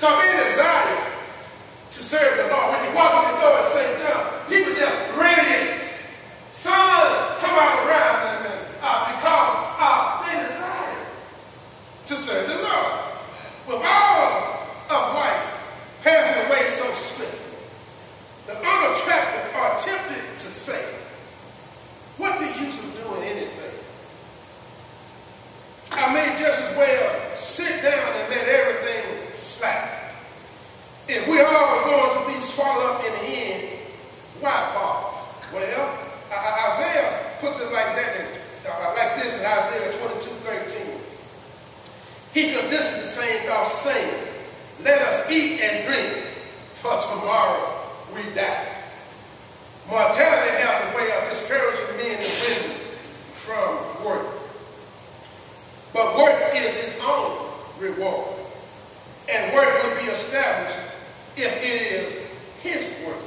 Because they desire to serve the Lord. When you walk in the door at St. John, people just radiate. Sun come out around them because they desire to serve the Lord. With all of life passing away so swiftly, the unattractive are tempted to say, what the use of doing anything? I may just as well sit down and let everything slide. If we're all going to be swallowed up in the end, why bother? Well, Isaiah puts it like that, like this in Isaiah 22:13. He conditioned the same thought, saying, let us eat and drink, for tomorrow we die. Mortality has a way of discouraging men and women from work. But work is its own reward. And work will be established if it is his work.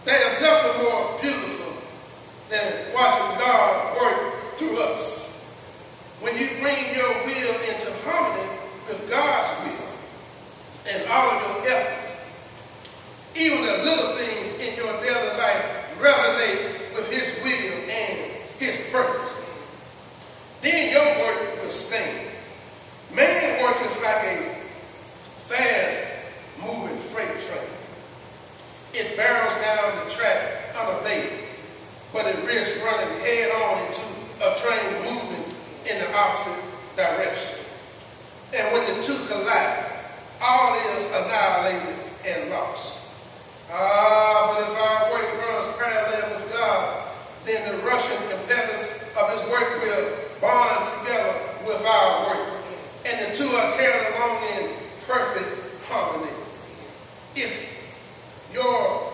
There is nothing more beautiful than watching God work through us. When you bring your will into harmony with God's will and all of your efforts, even the little things in your daily life resonate with his will and his purpose, then your work will stand. Man work is like a fast-moving freight train. It barrels down the track unabated, but it risks running head-on into a train moving in the opposite direction. And when the two collide, all is annihilated and lost. But if our work runs parallel with God, then the rushing impetus of his work will bond together with our work, and the two are carried along in perfect harmony. If your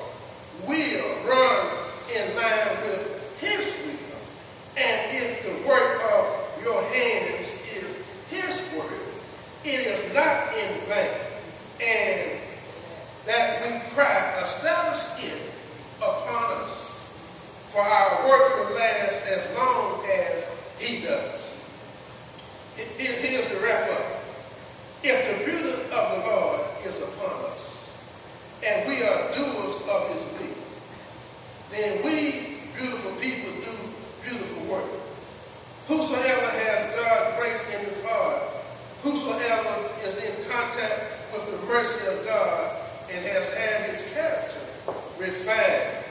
will runs in line with his will, and if the work of your hands is his work, it is not in vain, and that we cry, establish it upon us, for our work will last as long as he does. Here's the wrap up. If the beauty of the Lord is upon us, and we are doers of his will, then we, beautiful people, do beautiful work. Whosoever has God's grace in his heart, whosoever is in contact with the mercy of God and has had his character refined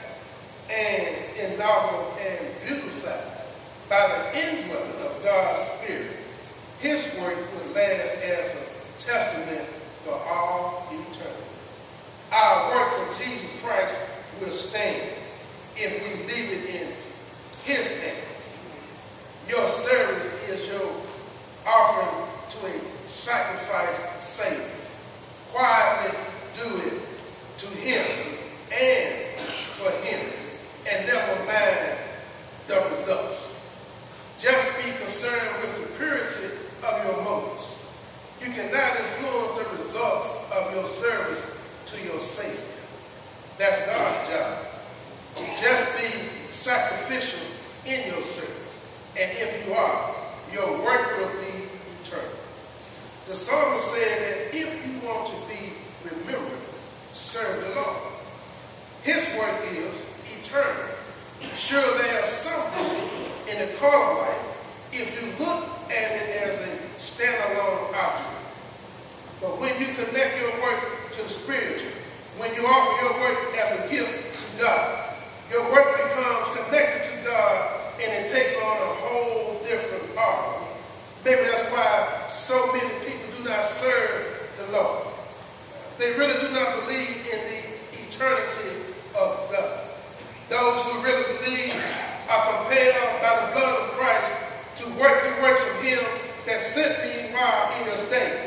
and ennobled and beautified by the indwelling of God's Spirit, his work will last as a testament for all eternity. Our work for Jesus Christ will stand if we leave it in his hands. Your service is your offering to a sacrificed Savior. Quietly do it to him and for him, and never mind the results. Just be concerned with the purity of your motives. You cannot influence the results of your service to your Savior. That's God's job. Just be sacrificial in your service. And if you are, your work will be eternal. The psalmist said that if you want to be remembered, serve the Lord. His work is eternal. Sure, there's something in the carnal life if you look at it as a standalone object. But when you connect your work to the spiritual, when you offer your work as a gift to God, your work becomes connected to God and it takes on a whole different art. Maybe that's why so many people do not serve the Lord. They really do not believe in the eternity of God. Those who really believe are compelled by the blood of Christ to work the works of him that sent me while he was day.